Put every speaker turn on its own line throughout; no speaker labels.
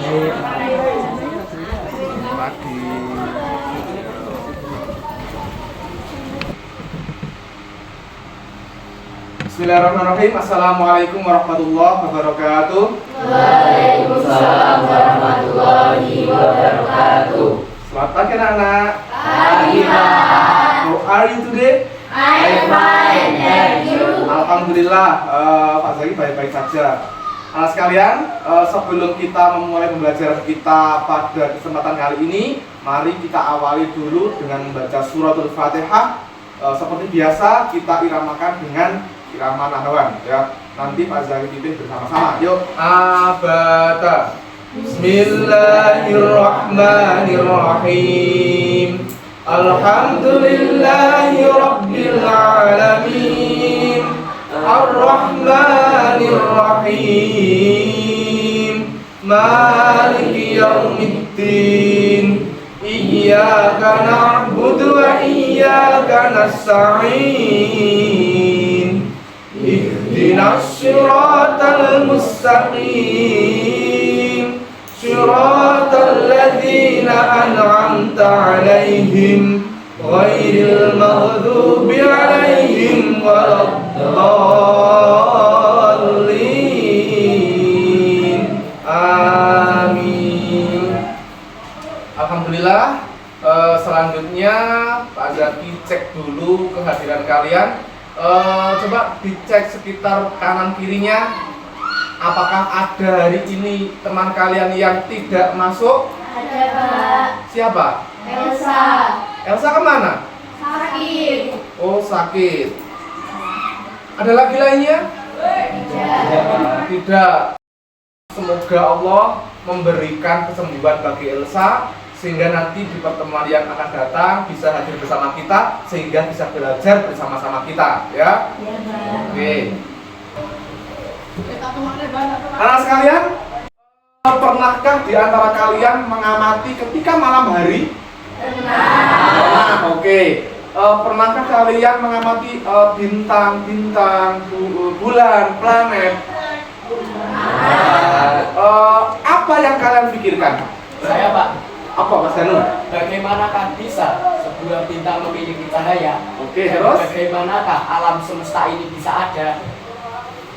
Pagi. Bismillahirrahmanirrahim. Assalamualaikum warahmatullahi wabarakatuh.
Waalaikumsalam warahmatullahi wabarakatuh.
Selamat pagi anak-anak.
Pagi, Pak.
How are you today?
I'm fine, thank you.
Alhamdulillah, Pak Zaki baik-baik saja. Anak sekalian, sebelum kita memulai pembelajaran kita pada kesempatan kali ini, mari kita awali dulu dengan membaca suratul Fatihah. Seperti biasa, kita iramakan dengan irama nahwan, ya. Nanti Pak Zaki pimpin bersama-sama. Yuk, abata. Bismillahirrahmanirrahim. Alhamdulillahi rabbil alamin. Ar-Rahmanir-Rahim. Maliki yaumiddin. Iyyaka na'budu wa iyyaka nasta'in. Ihdinas siratal mustaqim. Siratal ladzina an'amta 'alaihim ghairil maghdubi 'alaihim waladdallin. Amin. Alhamdulillah. Selanjutnya Pak Zaki cek dulu kehadiran kalian. Coba dicek sekitar kanan kirinya. Apakah ada hari ini teman kalian yang tidak masuk?
Ada, Pak.
Siapa?
Elsa.
Elsa kemana?
Sakit.
Oh, sakit. Ada lagi lainnya?
Tidak.
Tidak. Semoga Allah memberikan kesembuhan bagi Elsa, sehingga nanti di pertemuan yang akan datang bisa hadir bersama kita, sehingga bisa belajar bersama-sama kita, ya?
Ya, Pak.
Oke. Anak sekalian, pernahkah di antara kalian mengamati ketika malam hari? Pernah. Oke. Pernahkah kalian mengamati bintang-bintang, bulan, planet? Apa yang kalian pikirkan?
Saya, Pak,
Apa, Mas Danu?
bagaimanakah bisa sebuah bintang memiliki cahaya?
Oke,
Dan
terus?
bagaimanakah alam semesta ini bisa ada?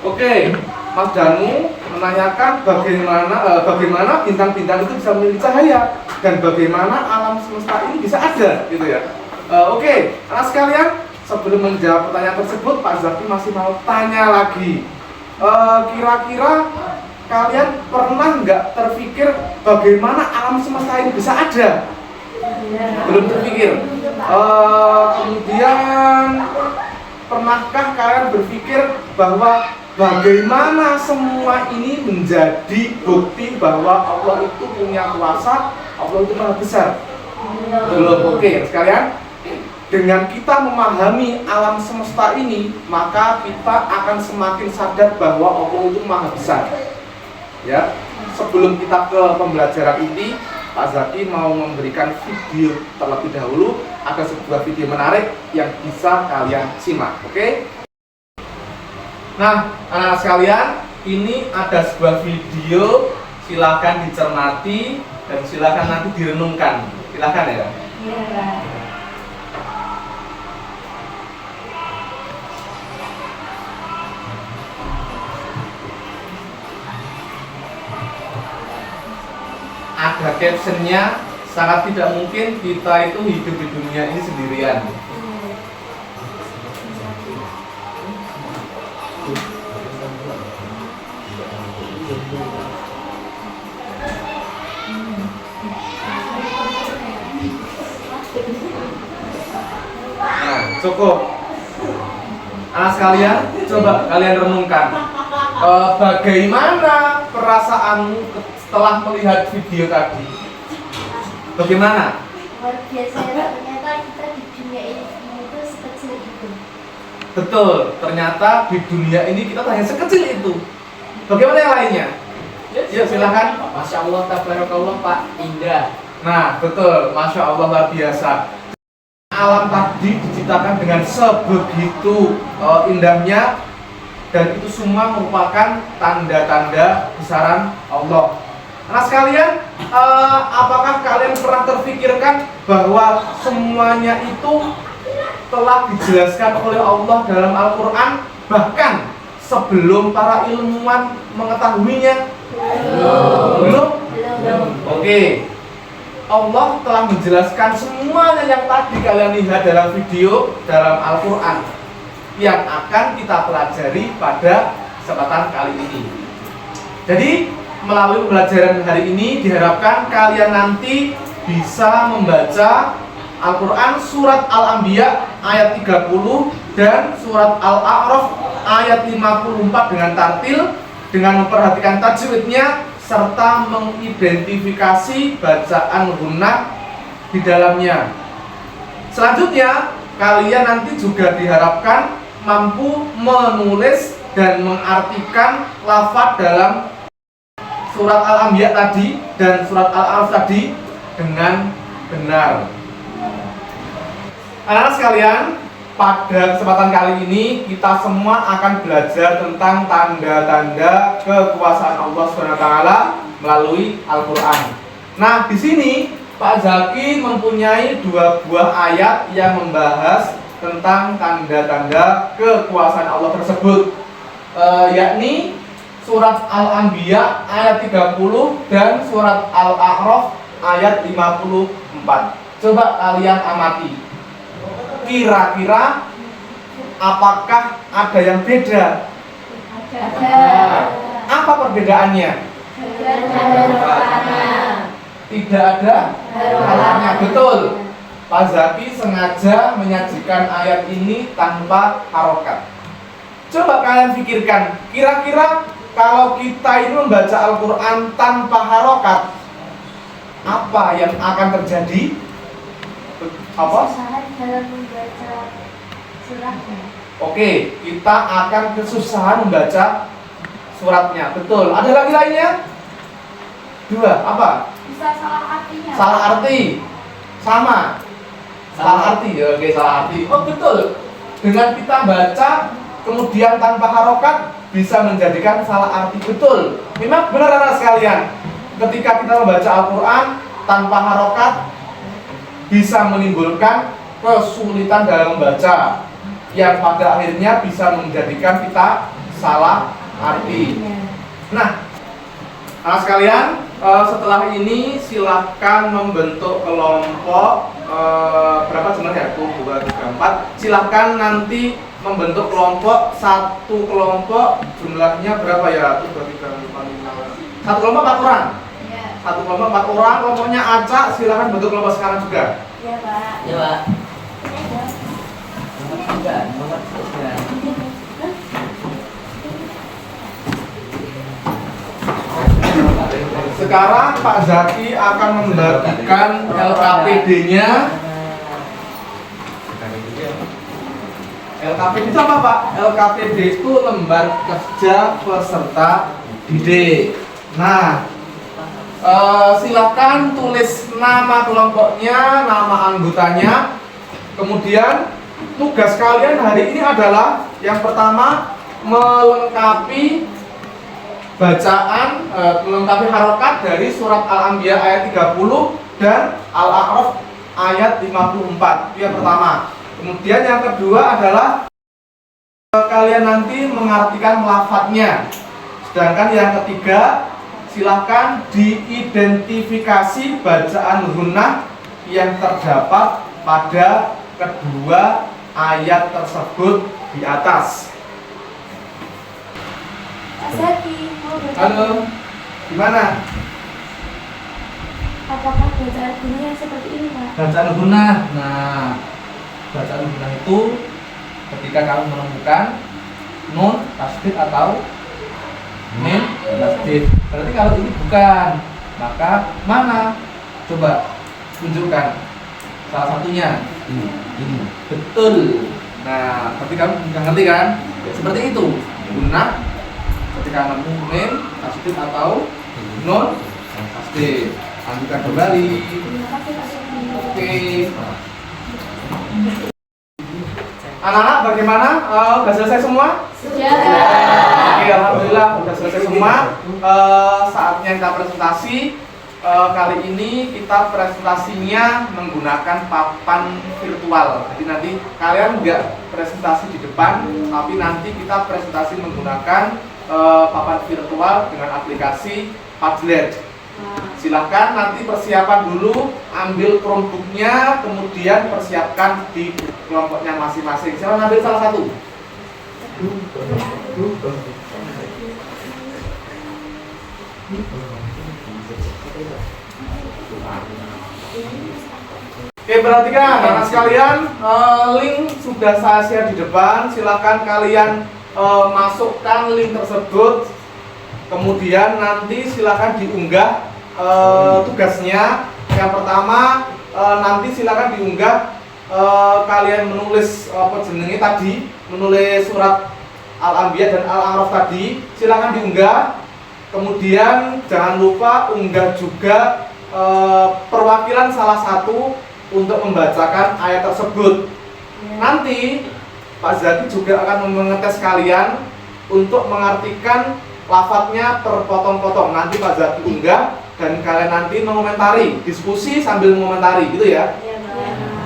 Oke, Mas Danu menanyakan bagaimana bintang-bintang itu bisa memiliki cahaya dan bagaimana alam semesta ini bisa ada, gitu ya. Oke, anak sekalian, sebelum menjawab pertanyaan tersebut, Pak Zaki masih mau tanya lagi. Kira-kira kalian pernah nggak terpikir bagaimana alam semesta ini bisa ada? Belum terpikir. Kemudian, pernahkah kalian berpikir bahwa bagaimana semua ini menjadi bukti bahwa Allah itu punya kuasa, Allah itu maha besar? Belum. Oke, sekalian. Dengan kita memahami alam semesta ini, maka kita akan semakin sadar bahwa Allah itu maha besar. Ya, sebelum kita ke pembelajaran inti, Pak Zaki mau memberikan video terlebih dahulu. Ada sebuah video menarik yang bisa kalian simak. Oke? Nah, anak-anak sekalian, ini ada sebuah video. Silakan dicermati dan silakan nanti direnungkan. Silakan ya.
Ya, Pak.
Ada captionnya, sangat tidak mungkin kita itu hidup di dunia ini sendirian. Nah, cukup. Anak sekalian, coba kalian renungkan. Bagaimana perasaanmu setelah melihat video tadi? Bagaimana?
Luar biasa ya, ternyata kita di dunia ini itu sekecil itu.
Betul, ternyata di dunia ini kita hanya sekecil itu. Bagaimana yang lainnya? Ya, silakan.
Masya Allah, tabarakallah, Pak, indah.
Nah, betul, Masya Allah, luar biasa. Alam tadi diciptakan dengan sebegitu indahnya, dan itu semua merupakan tanda-tanda besaran Allah. Nah sekalian, apakah kalian pernah terfikirkan bahwa semuanya itu telah dijelaskan oleh Allah dalam Al-Quran, bahkan sebelum para ilmuwan mengetahuinya? Belum? Oke. Allah telah menjelaskan semuanya yang tadi kalian lihat dalam video dalam Al-Quran yang akan kita pelajari pada kesempatan kali ini. Jadi melalui pembelajaran hari ini diharapkan kalian nanti bisa membaca Al-Quran surat Al-Anbiya ayat 30 dan surat Al-A'raf ayat 54 dengan tartil, dengan memperhatikan tajwidnya serta mengidentifikasi bacaan gunnah di dalamnya. Selanjutnya, kalian nanti juga diharapkan mampu menulis dan mengartikan lafaz dalam surat Al-Anbiya tadi dan surat Al-A'raf tadi dengan benar. Anak-anak sekalian, pada kesempatan kali ini kita semua akan belajar tentang tanda-tanda kekuasaan Allah SWT melalui Al-Quran. Nah, di sini Pak Zaki mempunyai 2 buah ayat yang membahas tentang tanda-tanda kekuasaan Allah tersebut, yakni surat Al-Anbiya ayat 30 dan surat Al-A'raf ayat 54. Coba kalian amati. Kira-kira apakah ada yang beda? Apa perbedaannya? Tidak ada harokatnya. Betul. Pak Zaki sengaja menyajikan ayat ini tanpa harokat. Coba kalian pikirkan, kira-kira kalau kita ini membaca Al-Quran tanpa harokat, apa yang akan terjadi? Apa?
Kesusahan dalam membaca suratnya.
Oke, kita akan kesusahan membaca suratnya. Betul. Ada lagi lainnya? 2. Apa?
Bisa salah artinya.
Salah arti. Sama. Salah arti. Oke, salah arti. Oh, betul. Dengan kita baca kemudian tanpa harokat bisa menjadikan salah arti. Betul. Memang benar anak sekalian. Ketika kita membaca Al-Quran tanpa harokat bisa menimbulkan kesulitan dalam membaca yang pada akhirnya bisa menjadikan kita salah arti. Nah, anak sekalian, setelah ini silahkan membentuk kelompok berapa jumlahnya? 1, 2, 3, 4. Silahkan nanti membentuk kelompok. Satu kelompok jumlahnya berapa ya? 1, 2, 3, 4, 5. Satu kelompok 4 orang. Satu kelompok 4 orang. Kelompoknya acak, silahkan bentuk kelompok sekarang juga.
Ya, Pak.
Ya, Pak.
Sekarang Pak Zaki akan membagikan LKPD-nya. LKPD itu apa, Pak? LKPD itu lembar kerja peserta didik. Nah, silakan tulis nama kelompoknya, nama anggotanya. Kemudian tugas kalian hari ini adalah yang pertama melengkapi bacaan, melengkapi harokat dari surat Al-Anbiya ayat 30 dan Al-A'raf ayat 54. Itu yang pertama. Kemudian yang kedua adalah kalian nanti mengartikan lafadznya. Sedangkan yang ketiga, silahkan diidentifikasi bacaan gunnah yang terdapat pada kedua ayat tersebut di atas.
Pak Zaki, mau baca?
Halo, gimana?
Apakah bacaan bunyi yang seperti ini, Pak?
Bacaan gunnah. Nah, bacaan gunnah itu ketika kamu menemukan nun tasdid atau mim tasdid. Berarti kalau ini bukan, maka mana? Coba tunjukkan salah satunya. Ini. Betul. Nah, ketika kamu nggak ngerti kan? Ya, seperti itu. Gunnah ketika nemu mim tasdid atau nun tasdid. Lanjutkan kembali.
Terima kasih, Pak Zaki.
Oke. Anak-anak bagaimana? Sudah selesai semua?
Sudah.
Oke. alhamdulillah sudah selesai semua. Saatnya kita presentasi. Kali ini kita presentasinya menggunakan papan virtual. Jadi nanti kalian nggak presentasi di depan, tapi nanti kita presentasi menggunakan papan virtual dengan aplikasi Padlet. Silahkan nanti persiapan dulu, ambil Chromebooknya, kemudian persiapkan di kelompoknya masing-masing. Silakan ambil salah satu. Oke, perhatikan anak sekalian, link sudah saya share di depan. Silakan kalian masukkan link tersebut. Kemudian nanti silakan diunggah tugasnya. Yang pertama, nanti silakan diunggah kalian menulis apa jenenge tadi, menulis surat Al-Anbiya dan Al-A'raf tadi. Silakan diunggah. Kemudian jangan lupa unggah juga perwakilan salah satu untuk membacakan ayat tersebut. Nanti Pak Zaki juga akan mengetes kalian untuk mengartikan lafadznya per potong-potong. Nanti Pak Zaki unggah dan kalian nanti mengomentari, diskusi sambil mengomentari gitu ya.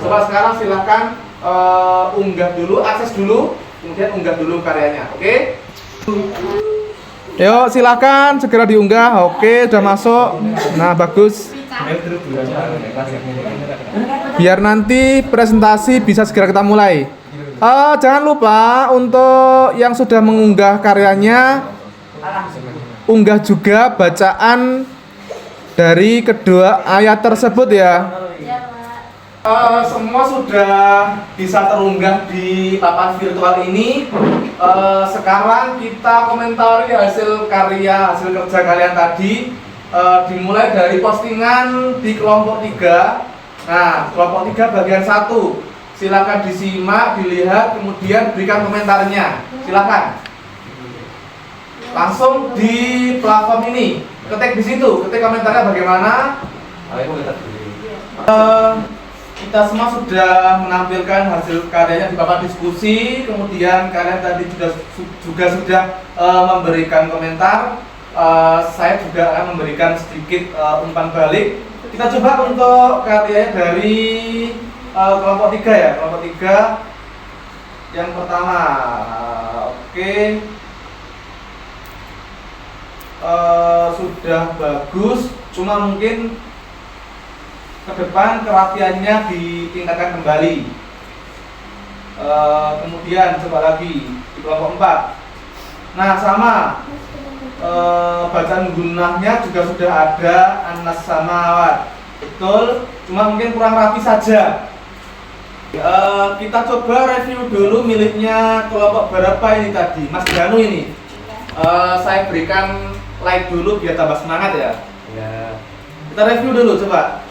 Coba sekarang silahkan unggah dulu, akses dulu, kemudian unggah dulu karyanya, oke? Yuk silakan segera diunggah. Oke, udah masuk. Nah, bagus. Biar nanti presentasi bisa segera kita mulai. Jangan lupa untuk yang sudah mengunggah karyanya, unggah juga bacaan dari kedua ayat tersebut ya. Semua sudah bisa terunggah di papan virtual ini. Sekarang kita komentari hasil karya, hasil kerja kalian tadi. Dimulai dari postingan di kelompok 3. Nah, kelompok 3 bagian 1. Silakan disimak, dilihat, kemudian berikan komentarnya. Silakan. Langsung di platform ini. Ketik di situ, ketik komentarnya bagaimana. Kita semua sudah menampilkan hasil karyanya di papan diskusi. Kemudian kalian tadi juga sudah memberikan komentar. Saya juga akan memberikan sedikit umpan balik. Kita coba untuk karyanya dari kelompok 3 ya. Kelompok 3 yang pertama. Oke. Sudah bagus. Cuma mungkin ke depan kerapiannya ditingkatkan kembali. Kemudian coba lagi di kelompok 4. Nah, sama bacaan gunahnya juga sudah ada Anas samawat. Betul, cuma mungkin kurang rapi saja. Kita coba review dulu miliknya kelompok berapa ini tadi, Mas Danu ini. Saya berikan like dulu biar tambah semangat ya. Kita review dulu coba.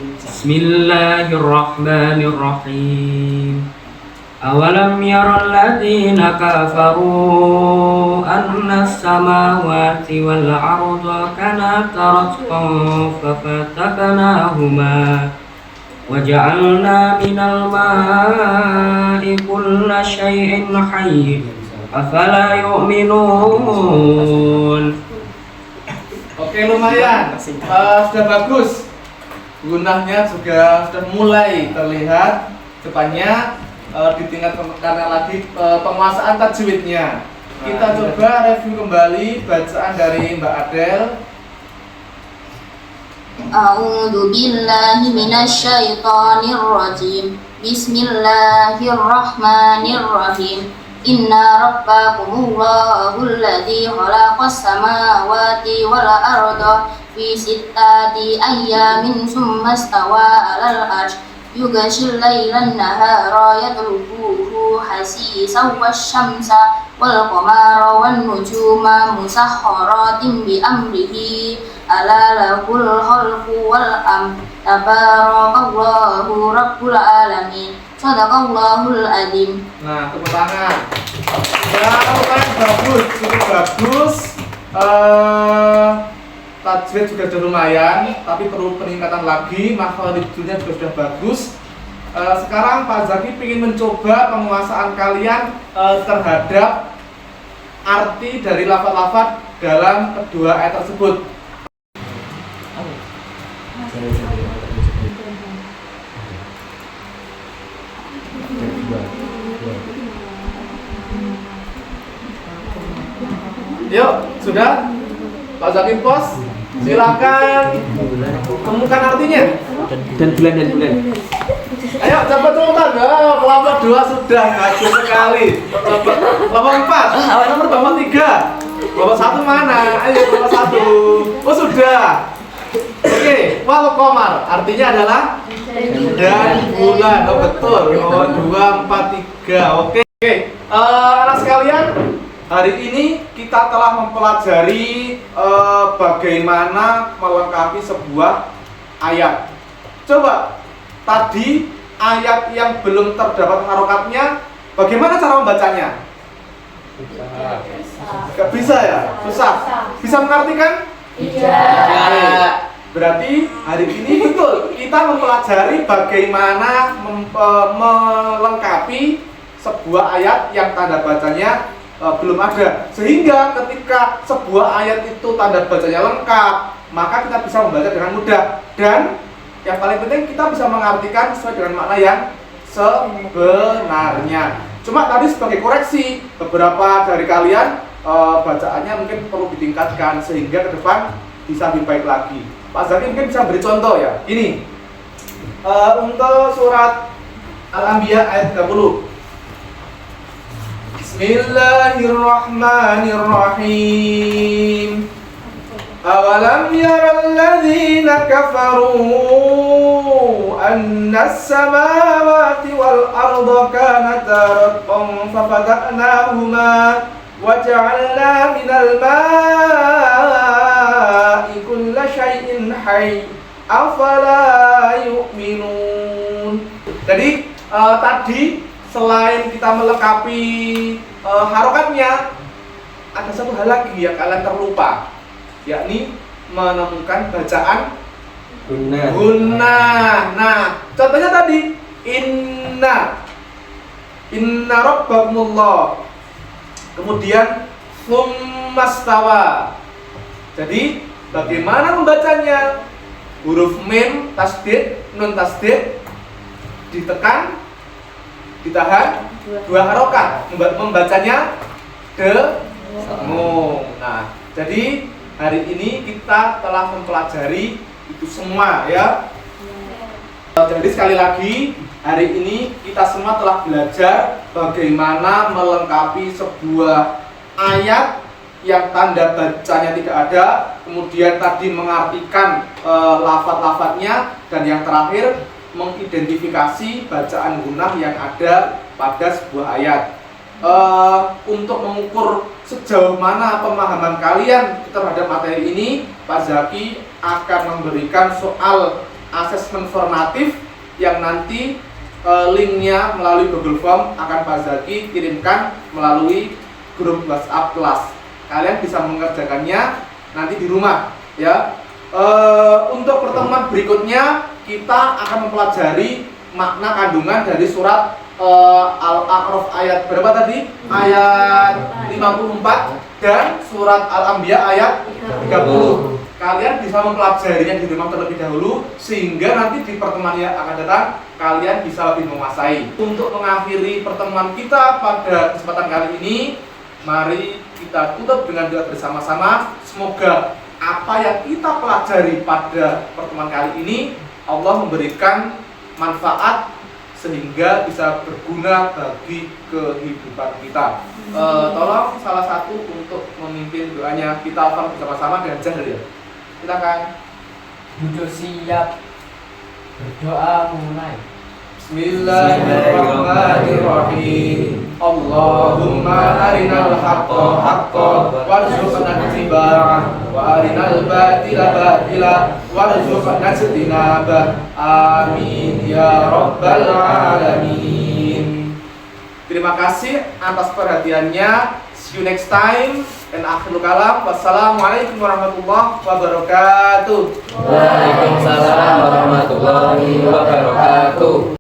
Bismillahirrahmanirrahim. Awalam yaral ladzina kafaru anna as-samawati wal arda kanata ratqan fafataqnahuma waja'alna minal ma'i kulla syai'in hayy afala yu'minun.
Oke, lumayan. Sudah bagus. Gunahnya juga sudah mulai terlihat. Depannya ditingkatkan lagi penguasaan tajwidnya. Kita coba review kembali bacaan dari Mbak Adel.
A'udzu billahi minasyaitonir rajim. Bismillahirrahmanirrahim. Inna rabbakumullahu alladzi khalaqas samawati wal arda fi sittati ayyamin tsumma stawa 'alal 'arsy yughshil laylan nahara yatlubuhu hasisan wasyamsa wal qamara wan nujuma musakhkharatin bi amrihi ala lahul khalqu wal amr tabarakallahu rabbul alamin sadaqallahul azim.
Nah, tepuk tangan. Ya, kan bagus, cukup bagus. Tajwid juga sudah lumayan, tapi perlu peningkatan lagi. Makhrajnya juga sudah bagus. Sekarang Pak Zaki ingin mencoba penguasaan kalian terhadap arti dari lafaz-lafaz dalam kedua ayat tersebut. Yuk, sudah? Pak Zakim Pos, silakan temukan artinya.
Dan bulan.
Ayo, cepat temukan. Kelompok 2 sudah, bagus sekali. Kelompok 4, nomor kelompok 3. Kelompok 1 mana? Ayo, kelompok 1. Oh, sudah. Oke, wal qamar artinya adalah dan bulan. Oh, betul. Oh, 2, 4, 3. Oke. Anak sekalian, hari ini kita telah mempelajari bagaimana melengkapi sebuah ayat. Coba tadi ayat yang belum terdapat harokatnya, bagaimana cara membacanya? Gak bisa ya? Susah. Bisa mengartikan?
Iya.
Berarti hari ini betul kita mempelajari bagaimana melengkapi sebuah ayat yang tanda bacanya belum ada, sehingga ketika sebuah ayat itu tanda bacanya lengkap, maka kita bisa membaca dengan mudah, dan yang paling penting kita bisa mengartikan sesuai dengan makna yang sebenarnya. Cuma tadi sebagai koreksi, beberapa dari kalian bacaannya mungkin perlu ditingkatkan sehingga ke depan bisa lebih baik lagi. Pak Zaki mungkin bisa beri contoh ya. Ini untuk surat Al-Anbiya ayat 30. Bismillahirrahmanirrahim. Awalam yaral ladzina kafaru anna as-samawati wal arda kanata ratqan fafataqnahuma wa ja'alna minal ma'i kulla syai'in hayy afala yu'minun. Jadi tadi selain kita melengkapi harokatnya, ada satu hal lagi yang kalian terlupa, yakni menemukan bacaan gunnah. Nah, contohnya tadi inna rabbakumullah, kemudian tsummastawa. Jadi bagaimana membacanya? Huruf mim tasdid, nun tasdid ditekan, ditahan, 2 harokat, membacanya dengung. Nah, jadi hari ini kita telah mempelajari itu semua ya. Jadi sekali lagi, hari ini kita semua telah belajar bagaimana melengkapi sebuah ayat yang tanda bacanya tidak ada, kemudian tadi mengartikan lafaz-lafaznya, dan yang terakhir mengidentifikasi bacaan gunnah yang ada pada sebuah ayat. Untuk mengukur sejauh mana pemahaman kalian terhadap materi ini, Pak Zaki akan memberikan soal asesmen formatif yang nanti linknya melalui Google Form akan Pak Zaki kirimkan melalui grup WhatsApp kelas. Kalian bisa mengerjakannya nanti di rumah ya. Untuk pertemuan berikutnya kita akan mempelajari makna kandungan dari surat Al-A'raf ayat berapa tadi? Ayat 54 dan surat Al-Anbiya ayat 30. Kalian bisa mempelajarinya di rumah terlebih dahulu sehingga nanti di pertemuan yang akan datang kalian bisa lebih menguasai. Untuk mengakhiri pertemuan kita pada kesempatan kali ini, mari kita tutup dengan doa bersama-sama. Semoga apa yang kita pelajari pada pertemuan kali ini Allah memberikan manfaat sehingga bisa berguna bagi kehidupan kita. Tolong salah satu untuk memimpin doanya, kita akan bersama-sama dengan Jahl ya. Silakan.
Duduk siap, berdoa mulai.
Bismillahirrahmanirrahim. Allahumma arinal haqqa haqqan warzuqna ittiba'ah wa arinal batila batila warzuqna ijtinabah. Amin ya rabbal alamin. Terima kasih atas perhatiannya. See you next time. Dan akhirul kalam. Wassalamualaikum warahmatullahi wabarakatuh.
Waalaikumsalam warahmatullahi wabarakatuh.